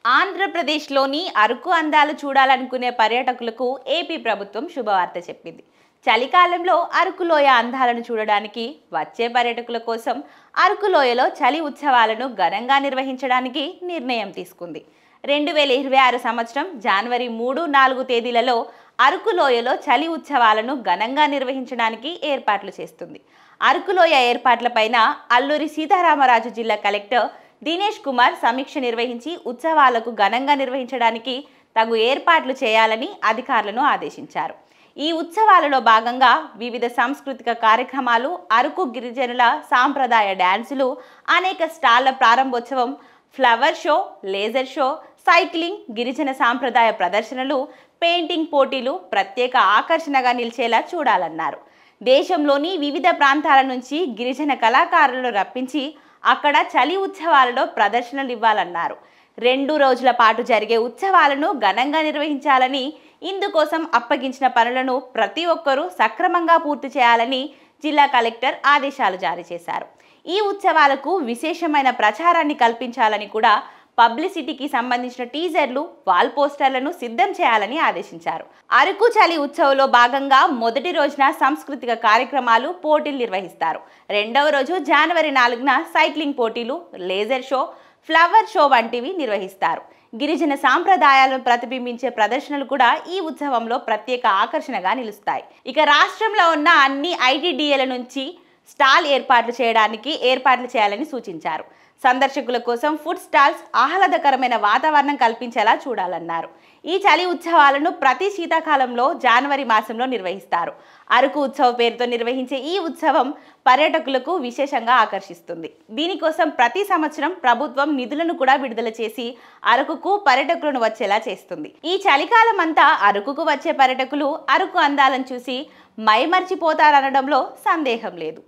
ఆంధ్రప్రదేశ్లోని అరకు అందాలు చూడాలనుకునే పర్యాటకులకు ఏపీ ప్రభుత్వం శుభవార్త చెప్పింది. చలికాలంలో అరకులోయ అందాలను చూడడానికి వచ్చే పర్యాటకుల కోసం అరకులోయలో చలి ఉత్సవాలను ఘనంగా నిర్వహించడానికి నిర్ణయం తీసుకుంది. 2026 సంవత్సరం జనవరి 3-4 తేదీలలో అరకులోయలో చలి ఉత్సవాలను ఘనంగా నిర్వహించడానికి ఏర్పాట్లు చేస్తుంది. అరకులోయ ఏర్పాట్లపైన అల్లూరి సీతారామరాజు జిల్లా కలెక్టర్ దినేష్ కుమార్ సమీక్ష నిర్వహించి ఉత్సవాలకు ఘనంగా నిర్వహించడానికి తగు ఏర్పాట్లు చేయాలని అధికారులను ఆదేశించారు. ఈ ఉత్సవాలలో భాగంగా వివిధ సాంస్కృతిక కార్యక్రమాలు, అరకు గిరిజనుల సాంప్రదాయ డాన్సులు, అనేక స్టాళ్ల ప్రారంభోత్సవం, flower show, laser show, cycling, గిరిజన సాంప్రదాయ ప్రదర్శనలు, పెయింటింగ్ పోటీలు ప్రత్యేక ఆకర్షణగా నిలిచేలా చూడాలన్నారు. దేశంలోని వివిధ ప్రాంతాల నుంచి గిరిజన కళాకారులను రప్పించి అక్కడ చలి ఉత్సవాలలో ప్రదర్శనలు ఇవ్వాలన్నారు. 2 రోజుల పాటు జరిగే ఉత్సవాలను ఘనంగా నిర్వహించాలని, ఇందుకోసం అప్పగించిన పనులను ప్రతి ఒక్కరూ సక్రమంగా పూర్తి చేయాలని జిల్లా కలెక్టర్ ఆదేశాలు జారీ చేశారు. ఈ ఉత్సవాలకు విశేషమైన ప్రచారాన్ని కల్పించాలని కూడా పబ్లిసిటీకి సంబంధించిన టీజర్లు, వాల్ పోస్టర్లను సిద్ధం చేయాలని ఆదేశించారు. అరకు చలి ఉత్సవంలో భాగంగా మొదటి రోజున సాంస్కృతిక కార్యక్రమాలు, పోటీలు నిర్వహిస్తారు. 2వ రోజు జనవరి 4న సైక్లింగ్ పోటీలు, లేజర్ షో, ఫ్లవర్ షో వంటివి నిర్వహిస్తారు. గిరిజన సాంప్రదాయాలను ప్రతిబింబించే ప్రదర్శనలు కూడా ఈ ఉత్సవంలో ప్రత్యేక ఆకర్షణగా నిలుస్తాయి. ఇక రాష్ట్రంలో ఉన్న అన్ని ఐటీడీఏల నుంచి స్టాల్ ఏర్పాట్లు చేయాలని సూచించారు. సందర్శకుల కోసం ఫుడ్ స్టాల్స్, ఆహ్లాదకరమైన వాతావరణం కల్పించేలా చూడాలన్నారు. ఈ చలి ఉత్సవాలను ప్రతి శీతాకాలంలో జనవరి మాసంలో నిర్వహిస్తారు. అరకు ఉత్సవ పేరుతో నిర్వహించే ఈ ఉత్సవం పర్యాటకులకు విశేషంగా ఆకర్షిస్తుంది. దీనికోసం ప్రతి సంవత్సరం ప్రభుత్వం నిధులను కూడా విడుదల చేసి అరకుకు పర్యాటకులను వచ్చేలా చేస్తుంది. ఈ చలికాలం అంతా అరకుకు వచ్చే పర్యాటకులు అరకు అందాలను చూసి మైమర్చిపోతారనడంలో సందేహం లేదు.